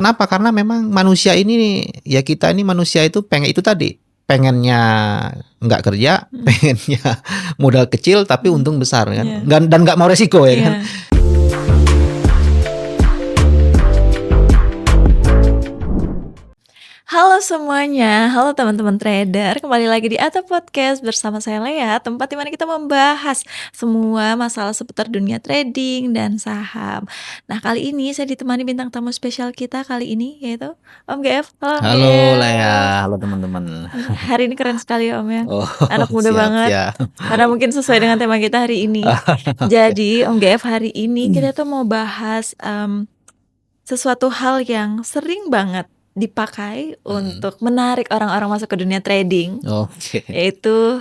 Kenapa? Karena memang manusia ini, ya kita ini manusia itu pengen itu tadi, pengennya nggak kerja, pengennya modal kecil tapi untung besar kan, Iya. dan nggak mau resiko ya kan. Iya. Halo semuanya, halo teman-teman trader, kembali lagi di Ata Podcast bersama saya Lea, tempat di mana kita membahas semua masalah seputar dunia trading dan saham. Nah, kali ini saya ditemani bintang tamu spesial kita kali ini, yaitu Om GF. Halo Om Halo GF. Lea, halo teman-teman. Hari ini keren sekali ya Om ya, Oh, anak muda siap banget. siap. Karena mungkin sesuai dengan tema kita hari ini. Jadi Om GF, hari ini kita tuh mau bahas sesuatu hal yang sering banget dipakai untuk menarik orang-orang masuk ke dunia trading, Oke. yaitu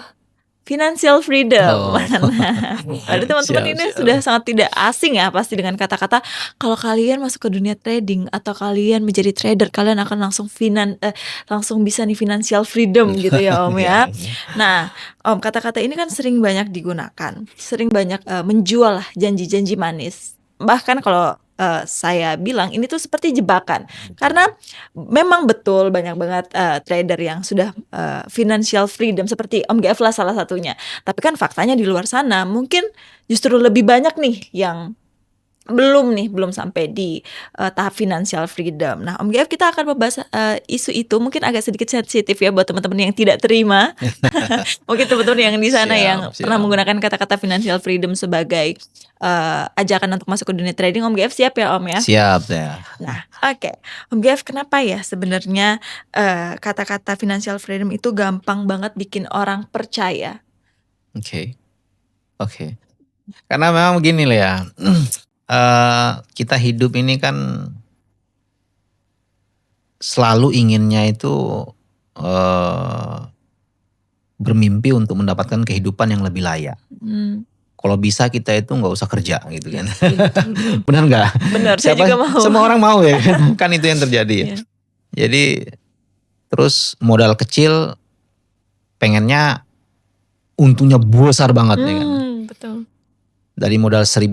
financial freedom. Oh. Nah, ada teman-teman Siap, ini siap. sudah sangat tidak asing ya pasti dengan kata-kata kalau kalian masuk ke dunia trading atau kalian menjadi trader, kalian akan langsung bisa nih financial freedom gitu ya Om ya. Nah, Om, kata-kata ini kan sering banyak digunakan, sering banyak menjual lah janji-janji manis. Bahkan kalau saya bilang ini tuh seperti jebakan, karena memang betul banyak banget trader yang sudah financial freedom seperti Om GF lah salah satunya. Tapi kan faktanya di luar sana mungkin justru lebih banyak nih yang belum sampai di tahap financial freedom. Nah, Om GF, kita akan membahas isu itu mungkin agak sedikit sensitif ya buat teman-teman yang tidak terima. Mungkin teman-teman yang di sana yang pernah menggunakan kata-kata financial freedom sebagai ajakan untuk masuk ke dunia trading. Om GF siap ya Om ya? Siap ya. Nah, oke. Om GF, kenapa ya sebenarnya kata-kata financial freedom itu gampang banget bikin orang percaya? Oke. Karena memang begini lah ya. Kita hidup ini kan selalu inginnya itu bermimpi untuk mendapatkan kehidupan yang lebih layak. Kalau bisa kita itu nggak usah kerja gitu kan. Benar nggak? Benar, saya juga mau. Semua orang mau ya kan. Kan itu yang terjadi ya. Jadi terus modal kecil pengennya untungnya besar banget ya kan. Betul. Dari modal $1.000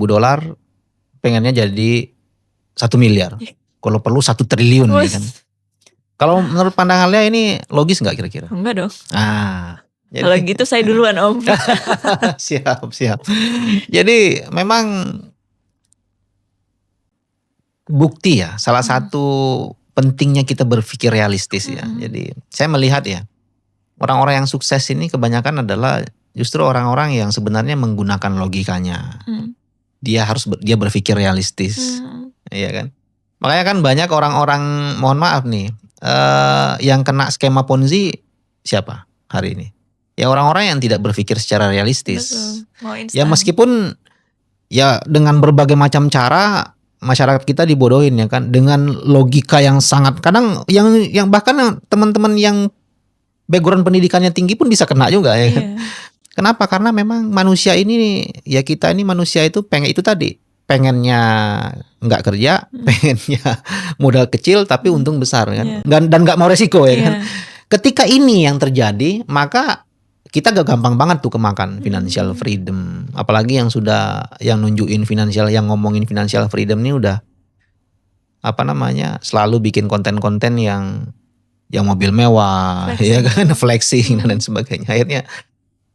pengennya jadi 1 miliar. Kalau perlu 1 triliun ya kan. Kalau menurut pandangan Lea ini logis nggak kira-kira? Enggak dong. Jadi, kalau gitu saya duluan Om. Siap. Jadi memang bukti ya, salah satu pentingnya kita berpikir realistis ya. Jadi saya melihat ya, orang-orang yang sukses ini kebanyakan adalah justru orang-orang yang sebenarnya menggunakan logikanya. Dia berpikir realistis, iya kan. Makanya kan banyak orang-orang, mohon maaf nih, yang kena skema Ponzi siapa hari ini? Ya orang-orang yang tidak berpikir secara realistis. Ya meskipun ya dengan berbagai macam cara masyarakat kita dibodohin ya kan, dengan logika yang sangat kadang yang bahkan teman-teman yang background pendidikannya tinggi pun bisa kena juga ya kan. Kenapa? Karena memang manusia ini, ya kita ini manusia itu pengen itu tadi, pengennya nggak kerja, pengennya modal kecil tapi untung besar kan, dan nggak mau resiko ya kan. Ketika ini yang terjadi, maka kita gak gampang banget tuh kemakan financial freedom. Apalagi yang nunjukin financial, yang ngomongin financial freedom ini udah selalu bikin konten-konten yang mobil mewah, ya kan, flexing dan sebagainya. Akhirnya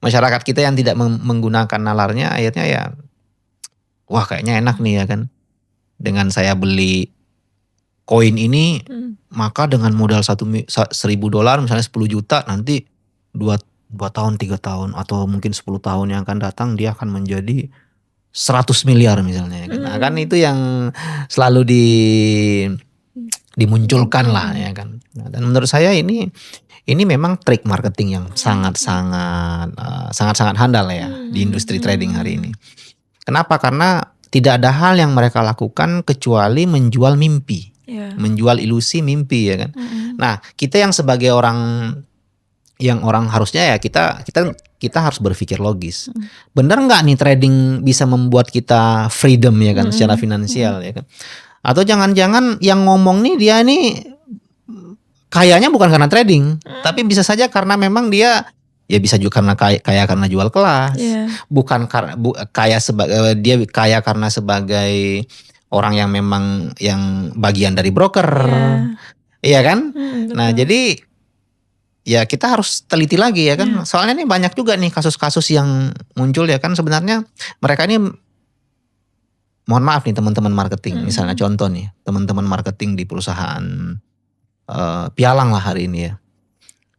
masyarakat kita yang tidak menggunakan nalarnya, akhirnya ya, wah kayaknya enak nih ya kan. Dengan saya beli koin ini, maka dengan modal $1.000 misalnya 10 juta, nanti 2 tahun, 3 tahun, atau mungkin 10 tahun yang akan datang dia akan menjadi 100 miliar misalnya. Nah kan itu yang selalu dimunculkan lah ya kan. Nah, dan menurut saya ini memang trik marketing yang sangat-sangat handal ya di industri trading hari ini. Kenapa? Karena tidak ada hal yang mereka lakukan kecuali menjual mimpi, menjual ilusi mimpi ya kan. Nah kita yang sebagai orang harusnya ya kita harus berpikir logis. Benar nggak nih trading bisa membuat kita freedom ya kan secara finansial ya kan? Atau jangan-jangan yang ngomong nih dia nih kayanya bukan karena trading, tapi bisa saja karena memang dia ya bisa juga karena kaya karena jual kelas, bukan karena dia kaya karena sebagai orang yang memang yang bagian dari broker, iya kan? Nah betul. jadi ya kita harus teliti lagi ya kan. Soalnya nih banyak juga nih kasus-kasus yang muncul ya kan. Sebenarnya mereka ini, mohon maaf nih teman-teman marketing, misalnya contoh nih teman-teman marketing di perusahaan pialang lah hari ini ya.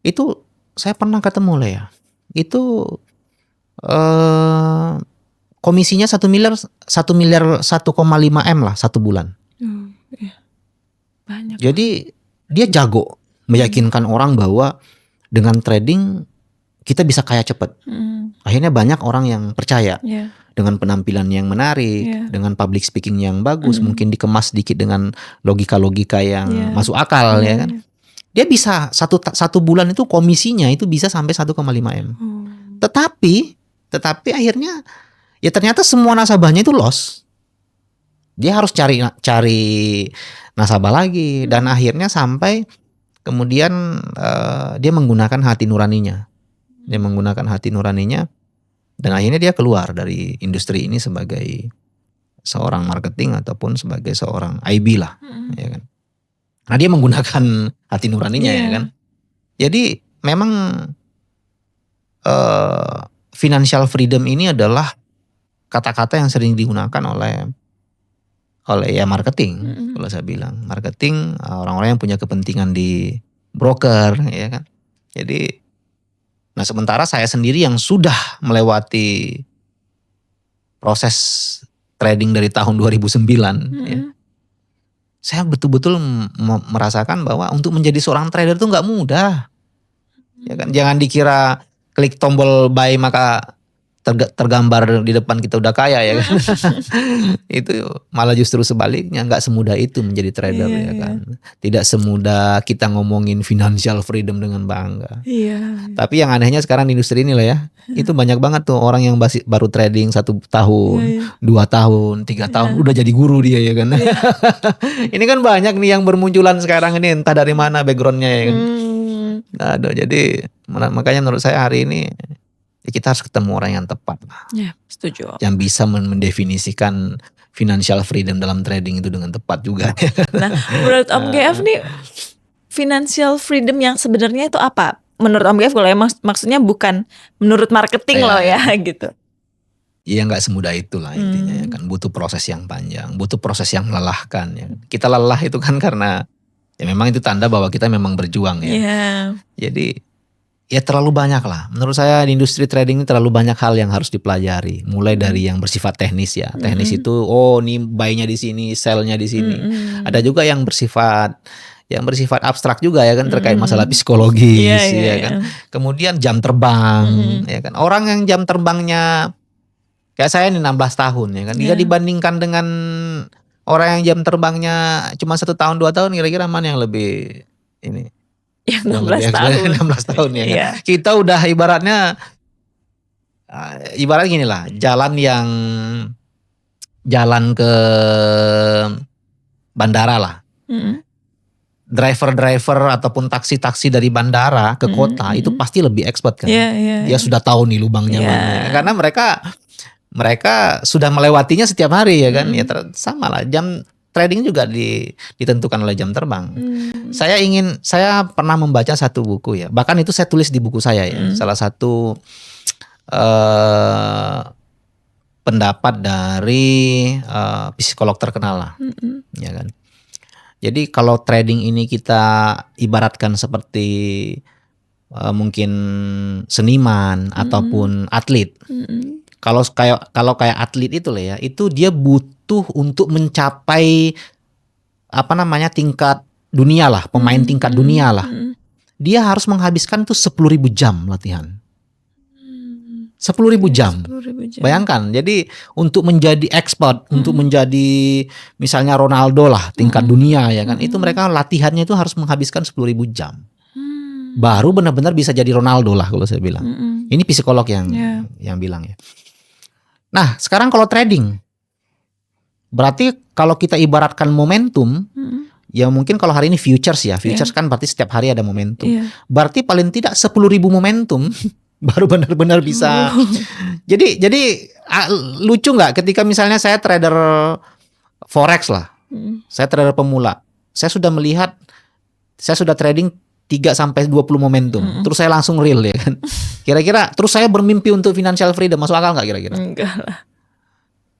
Itu saya pernah ketemu lah ya. Itu komisinya 1 miliar 1,5 M lah satu bulan. Banyak. Jadi dia jago meyakinkan orang bahwa dengan trading kita bisa kaya cepat. Akhirnya banyak orang yang percaya dengan penampilan yang menarik, dengan public speaking yang bagus, mungkin dikemas sedikit dengan logika-logika yang masuk akal ya kan. Dia bisa satu bulan itu komisinya itu bisa sampai 1,5 M. Tetapi akhirnya ya ternyata semua nasabahnya itu loss. Dia harus cari nasabah lagi dan akhirnya sampai kemudian dia menggunakan hati nuraninya. Dan akhirnya dia keluar dari industri ini sebagai seorang marketing ataupun sebagai seorang IB lah, ya kan. Nah dia menggunakan hati nuraninya ya kan. Jadi memang financial freedom ini adalah kata-kata yang sering digunakan oleh ya marketing. Kalau saya bilang marketing, orang-orang yang punya kepentingan di broker ya kan. Jadi nah sementara saya sendiri yang sudah melewati proses trading dari tahun 2009 ya, saya betul-betul merasakan bahwa untuk menjadi seorang trader itu nggak mudah ya kan. Jangan dikira klik tombol buy maka tergambar di depan kita udah kaya ya kan. Itu malah justru sebaliknya, nggak semudah itu menjadi trader ya kan. Tidak semudah kita ngomongin financial freedom dengan bangga. Tapi yang anehnya sekarang di industri ini lah ya, itu banyak banget tuh orang yang baru trading 1 tahun, 2 tahun, 3 tahun udah jadi guru dia ya kan. Ini kan banyak nih yang bermunculan sekarang ini, entah dari mana backgroundnya ya kan. Aduh, jadi makanya menurut saya hari ini ya kita harus ketemu orang yang tepat lah. Ya, setuju. Yang bisa mendefinisikan financial freedom dalam trading itu dengan tepat juga. Nah, menurut Om GF nih financial freedom yang sebenarnya itu apa? Menurut Om GF kalau ya maksudnya bukan menurut marketing loh ya gitu. Iya nggak semudah itulah intinya ya kan. Butuh proses yang panjang, butuh proses yang melelahkan ya. Kita lelah itu kan karena ya memang itu tanda bahwa kita memang berjuang ya. Jadi ya terlalu banyak lah. Menurut saya di industri trading ini terlalu banyak hal yang harus dipelajari. Mulai dari yang bersifat teknis ya. Teknis itu nih buy-nya di sini, sell-nya di sini. Ada juga yang bersifat abstrak juga ya kan, terkait masalah psikologis ya kan. Kemudian jam terbang ya kan. Orang yang jam terbangnya kayak saya ini 16 tahun ya kan. Jika dibandingkan dengan orang yang jam terbangnya cuma 1 tahun 2 tahun, kira-kira mana yang lebih ini? Yang 16 tahun. 16 tahun ya kan. Kita udah ibarat gini lah, jalan ke bandara lah. Driver ataupun taksi-taksi dari bandara ke kota itu pasti lebih expert kan. Dia sudah tahu nih lubangnya mana. Karena mereka sudah melewatinya setiap hari ya kan. Ya sama lah, jam trading juga ditentukan oleh jam terbang. Saya pernah membaca satu buku ya. Bahkan itu saya tulis di buku saya ya. Salah satu pendapat dari psikolog terkenal lah. Ya kan. Jadi kalau trading ini kita ibaratkan seperti mungkin seniman ataupun atlet. Kalau kayak atlet itu lah ya, itu dia butuh untuk mencapai tingkat dunia lah, pemain tingkat dunia lah. Dia harus menghabiskan tuh 10.000 jam latihan. 10.000 jam. Bayangkan, jadi untuk menjadi expert, untuk menjadi misalnya Ronaldo lah, tingkat dunia ya kan, itu mereka latihannya itu harus menghabiskan 10.000 jam. Baru benar-benar bisa jadi Ronaldo lah kalau saya bilang. Ini psikolog yang bilang ya. Nah sekarang kalau trading, berarti kalau kita ibaratkan momentum, ya mungkin kalau hari ini futures ya, futures kan berarti setiap hari ada momentum. Berarti paling tidak 10.000 momentum baru benar-benar bisa. Jadi lucu nggak ketika misalnya saya trader forex lah. Saya trader pemula. Saya sudah melihat, saya sudah trading 3-20 momentum. Terus saya langsung real ya kan. Kira-kira terus saya bermimpi untuk financial freedom, masuk akal nggak kira-kira? Enggak lah.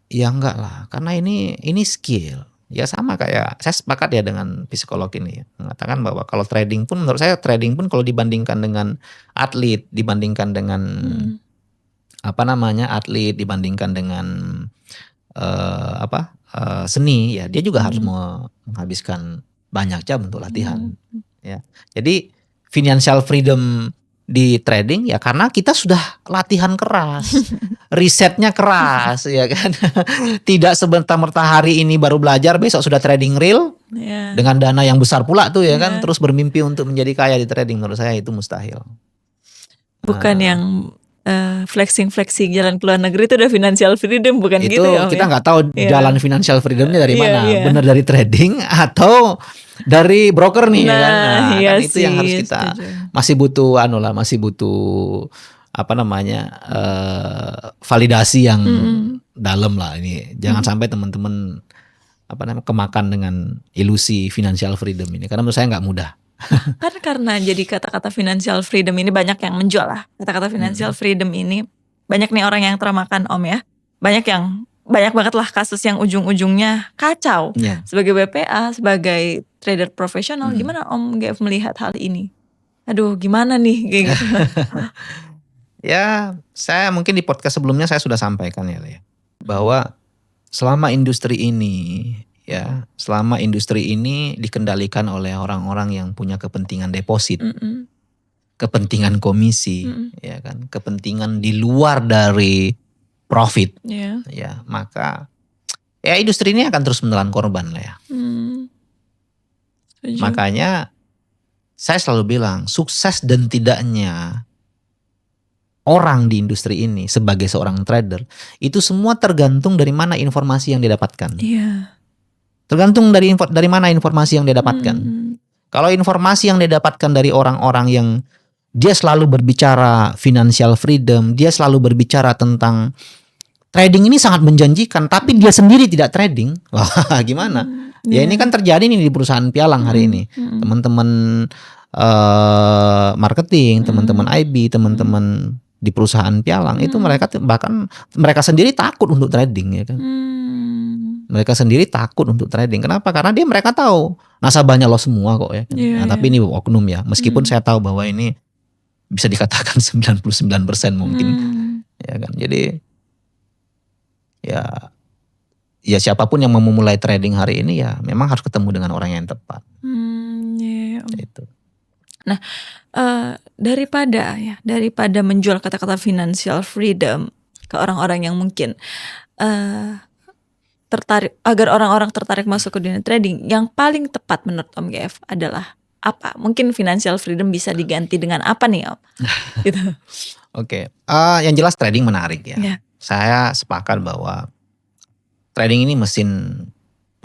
Ya enggak lah, karena ini skill. Ya sama kayak saya sepakat ya dengan psikolog ini ya, mengatakan bahwa kalau trading pun menurut saya trading pun kalau dibandingkan dengan atlet, dibandingkan dengan atlet, dibandingkan dengan seni ya, dia juga harus menghabiskan banyak jam untuk latihan. Ya. Jadi financial freedom di trading ya karena kita sudah latihan keras, risetnya keras ya kan. Tidak sebentar-merta hari ini baru belajar, besok sudah trading real dengan dana yang besar pula tuh ya kan. Terus bermimpi untuk menjadi kaya di trading, menurut saya itu mustahil. Bukan yang flexing jalan ke luar negeri itu udah financial freedom, bukan itu gitu ya Om? Kita nggak tahu jalan financial freedomnya dari mana, benar dari trading atau dari broker nih ya kan. Kan itu yang harus kita masih butuh validasi yang dalam lah ini. Jangan sampai teman-teman kemakan dengan ilusi financial freedom ini, karena menurut saya nggak mudah. Kan karena jadi kata-kata financial freedom ini banyak yang menjual lah. Kata-kata financial freedom ini banyak nih orang yang termakan Om ya. Banyak banget lah kasus yang ujung-ujungnya kacau. Sebagai BPA, sebagai trader profesional, gimana Om GF melihat hal ini? Aduh, gimana nih kayak gitu. Ya, saya mungkin di podcast sebelumnya saya sudah sampaikan ya, bahwa selama industri ini dikendalikan oleh orang-orang yang punya kepentingan deposit, kepentingan komisi, ya kan, kepentingan di luar dari profit, ya maka ya industri ini akan terus menelan korban lah ya. Makanya saya selalu bilang sukses dan tidaknya orang di industri ini sebagai seorang trader itu semua tergantung dari mana informasi yang didapatkan. Tergantung dari mana informasi yang dia dapatkan. Kalau informasi yang dia dapatkan dari orang-orang yang dia selalu berbicara financial freedom, dia selalu berbicara tentang trading ini sangat menjanjikan, tapi dia sendiri tidak trading, wah gimana? Ya ini kan terjadi nih di perusahaan pialang hari ini. Teman-teman marketing, teman-teman IB, teman-teman di perusahaan pialang itu mereka sendiri takut untuk trading ya kan. Mereka sendiri takut untuk trading. Kenapa? Karena mereka tahu nasabahnya loss semua kok ya. Tapi ini oknum ya. Meskipun saya tahu bahwa ini bisa dikatakan 99% mungkin. Ya kan. Jadi ya siapapun yang mau memulai trading hari ini ya memang harus ketemu dengan orang yang tepat. Itu. Nah, daripada menjual kata-kata financial freedom ke orang-orang yang mungkin tertarik, agar orang-orang tertarik masuk ke dunia trading, yang paling tepat menurut Om GF adalah apa? Mungkin financial freedom bisa diganti dengan apa nih Om? Gitu. Oke. Yang jelas trading menarik ya. Saya sepakat bahwa trading ini mesin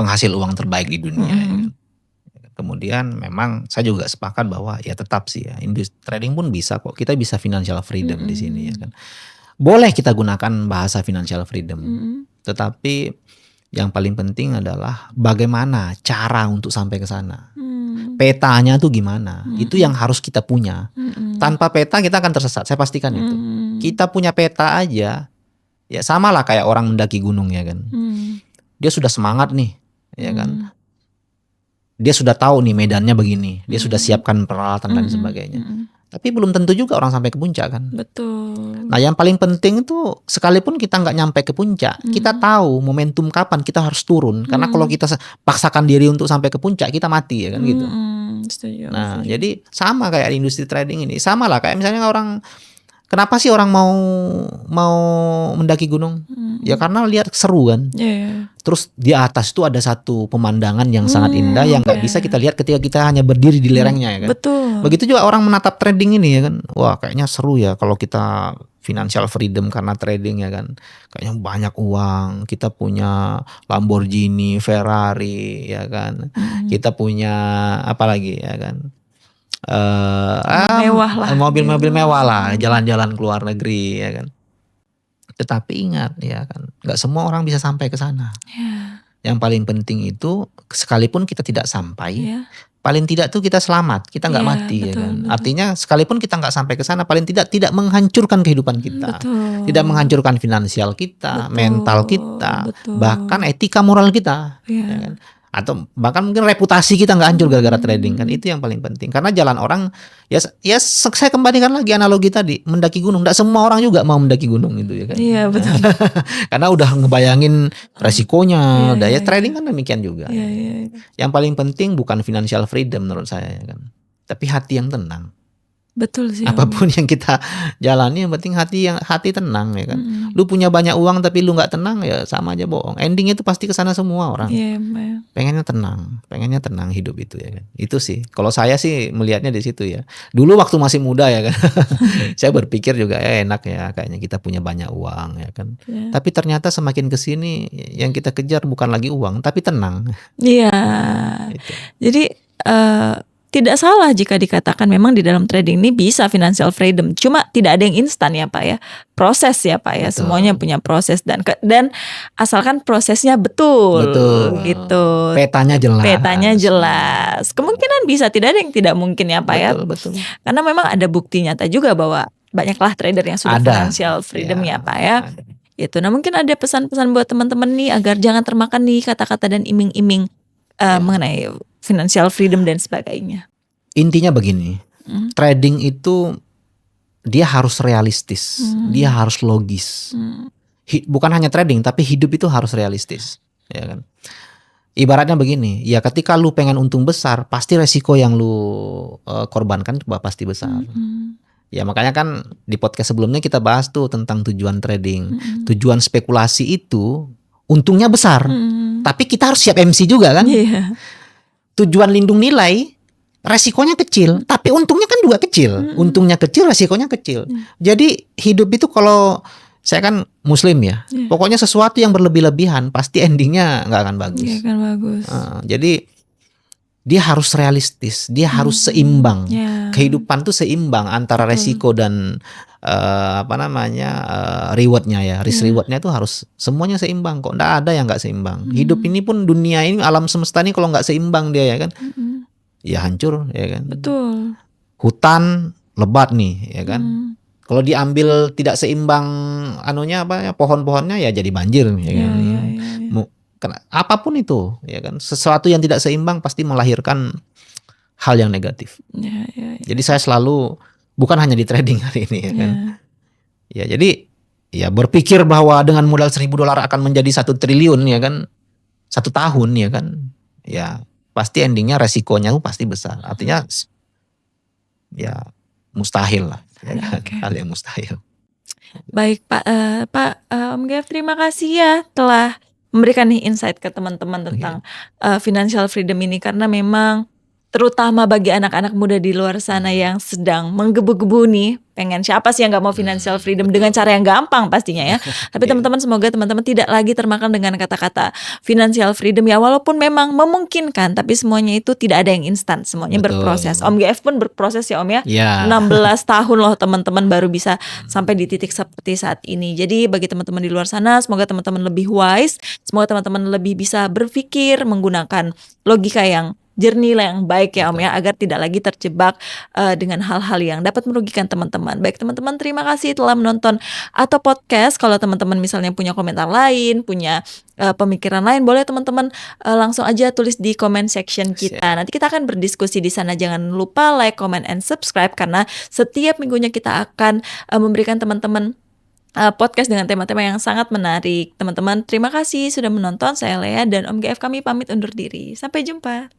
penghasil uang terbaik di dunia. Ya. Kemudian memang saya juga sepakat bahwa ya tetap sih ya trading pun bisa kok, kita bisa financial freedom di sini ya kan. Boleh kita gunakan bahasa financial freedom, tetapi yang paling penting adalah bagaimana cara untuk sampai ke sana. Petanya tuh gimana? Itu yang harus kita punya. Tanpa peta kita akan tersesat, saya pastikan itu. Kita punya peta aja, ya sama lah kayak orang mendaki gunung ya kan. Dia sudah semangat nih, ya kan. Dia sudah tahu nih medannya begini, dia sudah siapkan peralatan dan sebagainya. Tapi belum tentu juga orang sampai ke puncak kan. Betul. Nah yang paling penting itu sekalipun kita nggak nyampe ke puncak, kita tahu momentum kapan kita harus turun. Karena kalau kita paksakan diri untuk sampai ke puncak, kita mati ya kan gitu. Setuju. Jadi sama kayak di industri trading ini, sama lah kayak misalnya orang. Kenapa sih orang mau mendaki gunung? Ya karena lihat seru kan. Terus di atas itu ada satu pemandangan yang sangat indah yang nggak bisa kita lihat ketika kita hanya berdiri di lerengnya ya kan. Betul. Begitu juga orang menatap trading ini ya kan. Wah kayaknya seru ya kalau kita financial freedom karena trading ya kan. Kayaknya banyak uang, kita punya Lamborghini, Ferrari ya kan. Kita punya apa lagi ya kan. Mewah lah. Mobil-mobil mewah lah, jalan-jalan ke luar negeri ya kan. Tetapi ingat ya kan, nggak semua orang bisa sampai ke sana. Yang paling penting itu sekalipun kita tidak sampai, Iya. paling tidak tuh kita selamat, kita nggak Iya, mati ya betul, kan. betul. Artinya sekalipun kita nggak sampai ke sana, paling tidak menghancurkan kehidupan kita, tidak Betul. menghancurkan finansial kita, mental kita, bahkan Betul. etika moral kita, ya Iya. kan. Atau bahkan mungkin reputasi kita nggak hancur gara-gara trading kan, itu yang paling penting. Karena jalan orang saya kembalikan lagi analogi tadi, mendaki gunung, nggak semua orang juga mau mendaki gunung itu ya kan. Iya, betul. Karena udah ngebayangin resikonya, Iya, iya, trading kan demikian juga. Iya, iya. Yang paling penting bukan financial freedom menurut saya ya kan, tapi hati yang tenang. Betul sih. Apapun yang kita jalani yang penting hati tenang ya kan. Lu punya banyak uang tapi lu nggak tenang ya sama aja bohong. Endingnya itu pasti ke sana semua orang. Iya, Pengennya tenang hidup itu ya kan. Itu sih. Kalau saya sih melihatnya di situ ya. Dulu waktu masih muda ya kan. Saya berpikir juga enak ya kayaknya kita punya banyak uang ya kan. Iya. Tapi ternyata semakin ke sini yang kita kejar bukan lagi uang tapi tenang. Iya. Itu. Jadi tidak salah jika dikatakan memang di dalam trading ini bisa financial freedom. Cuma tidak ada yang instan ya Pak ya. Proses ya Pak ya. Betul. Semuanya punya proses dan asalkan prosesnya betul. Gitu. Petanya jelas. Kemungkinan bisa, tidak ada yang tidak mungkin ya Pak ya. Betul. Karena memang ada bukti nyata juga bahwa banyaklah trader yang sudah financial freedom ya Pak ya. Itu. Nah mungkin ada pesan-pesan buat teman-teman nih agar jangan termakan nih kata-kata dan iming-iming mengenai financial freedom dan sebagainya. Intinya begini, trading itu dia harus realistis, dia harus logis. Bukan hanya trading, tapi hidup itu harus realistis, ya kan? Ibaratnya begini, ya ketika lu pengen untung besar, pasti resiko yang lu korbankan pasti besar. Ya makanya kan di podcast sebelumnya kita bahas tuh tentang tujuan trading, tujuan spekulasi itu untungnya besar, tapi kita harus siap MC juga kan? Iya. Tujuan lindung nilai resikonya kecil, tapi untungnya kan juga kecil. Untungnya kecil, resikonya kecil. Jadi hidup itu kalau saya kan muslim ya, pokoknya sesuatu yang berlebih-lebihan pasti endingnya nggak akan bagus. Nggak akan bagus. Jadi dia harus realistis, dia harus seimbang. Kehidupan tuh seimbang antara resiko dan rewardnya ya, risk rewardnya itu harus semuanya seimbang. Kok nggak ada yang nggak seimbang. Hidup ini pun, dunia ini, alam semesta ini kalau nggak seimbang dia ya kan, ya hancur ya kan. Betul. Hutan lebat nih ya kan. Kalau diambil tidak seimbang pohon-pohonnya ya jadi banjir ya kan. Apapun itu ya kan, sesuatu yang tidak seimbang pasti melahirkan hal yang negatif. Jadi saya selalu, bukan hanya di trading hari ini ya kan. Ya jadi ya berpikir bahwa dengan modal $1.000 akan menjadi 1 triliun ya kan, 1 tahun ya kan. Ya pasti endingnya resikonya pasti besar. Artinya ya mustahil lah ya kan? Hal yang mustahil. Baik Pak Om Gev, terima kasih ya telah memberikan nih insight ke teman-teman tentang financial freedom ini, karena memang terutama bagi anak-anak muda di luar sana yang sedang menggebu-gebu nih, pengen siapa sih yang gak mau financial freedom dengan cara yang gampang pastinya ya. Tapi teman-teman, semoga teman-teman tidak lagi termakan dengan kata-kata financial freedom ya, walaupun memang memungkinkan, tapi semuanya itu tidak ada yang instan, semuanya berproses. Om GF pun berproses ya Om ya. 16 tahun loh teman-teman baru bisa sampai di titik seperti saat ini. Jadi bagi teman-teman di luar sana, semoga teman-teman lebih wise, semoga teman-teman lebih bisa berpikir menggunakan logika yang jernih yang baik ya Om ya, agar tidak lagi terjebak dengan hal-hal yang dapat merugikan teman-teman. Baik teman-teman, terima kasih telah menonton atau podcast. Kalau teman-teman misalnya punya komentar lain, punya pemikiran lain, boleh teman-teman langsung aja tulis di comment section kita. Nanti kita akan berdiskusi di sana. Jangan lupa like, comment, and subscribe, karena setiap minggunya kita akan memberikan teman-teman podcast dengan tema-tema yang sangat menarik. Teman-teman, terima kasih sudah menonton. Saya Lea dan Om GF, kami pamit undur diri. Sampai jumpa.